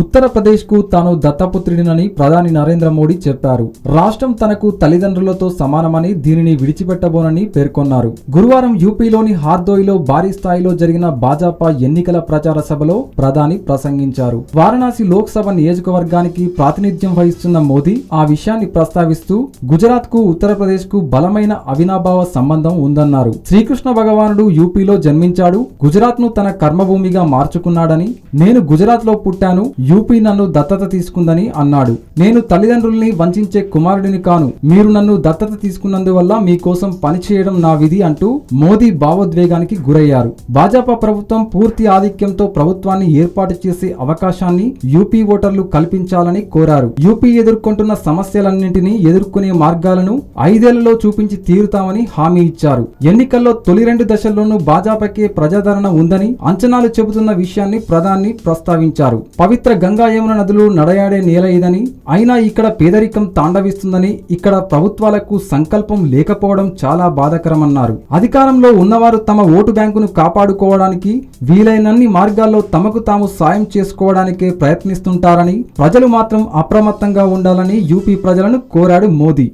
ఉత్తరప్రదేశ్ కు తాను దత్తపుత్రుడినని ప్రధాని నరేంద్ర మోడీ చెప్పారు. రాష్ట్రం తనకు తల్లిదండ్రులతో సమానమని, దీనిని విడిచిపెట్టబోనని పేర్కొన్నారు. గురువారం యూపీలోని హార్దోయిలో భారీ స్థాయిలో జరిగిన భాజపా ఎన్నికల ప్రచార సభలో ప్రధాని ప్రసంగించారు. వారణాసి లోక్సభ నియోజకవర్గానికి ప్రాతినిధ్యం వహిస్తున్న మోదీ ఆ విషయాన్ని ప్రస్తావిస్తూ గుజరాత్ కు ఉత్తరప్రదేశ్ కు బలమైన అవినాభావ సంబంధం ఉందన్నారు. శ్రీకృష్ణ భగవానుడు యూపీలో జన్మించాడు, గుజరాత్ ను తన కర్మభూమిగా మార్చుకున్నాడని, నేను గుజరాత్ లో పుట్టాను, యూపీ నన్ను దత్తత తీసుకుందని అన్నాడు. నేను తల్లిదండ్రుల్ని వంచే కుమారుడిని కాను, మీరు నన్ను దత్తత తీసుకున్నందువల్ల మీకోసం పనిచేయడం నా విధి అంటూ మోదీ భావోద్వేగానికి గురయ్యారు. భాజపా ప్రభుత్వం పూర్తి ఆధిక్యంతో ప్రభుత్వాన్ని ఏర్పాటు చేసే అవకాశాన్ని యూపీ ఓటర్లు కల్పించాలని కోరారు. యూపీ ఎదుర్కొంటున్న సమస్యలన్నింటినీ ఎదుర్కొనే మార్గాలను 5 ఏళ్లలో చూపించి తీరుతామని హామీ ఇచ్చారు. ఎన్నికల్లో తొలి 2 దశల్లోనూ భాజపాకే ప్రజాదరణ ఉందని అంచనాలు చెబుతున్న విషయాన్ని ప్రధాని ప్రస్తావించారు. పవిత్ర గంగా యమున నదులు నడయాడే నేల ఇదని, అయినా ఇక్కడ పేదరికం తాండవిస్తుందని, ఇక్కడ ప్రభుత్వాలకు సంకల్పం లేకపోవడం చాలా బాధాకరమన్నారు. అధికారంలో ఉన్నవారు తమ ఓటు బ్యాంకును కాపాడుకోవడానికి వీలైనన్ని మార్గాల్లో తమకు తాము సాయం చేసుకోవడానికే ప్రయత్నిస్తుంటారని, ప్రజలు మాత్రం అప్రమత్తంగా ఉండాలని యూపీ ప్రజలను కోరాడు మోదీ.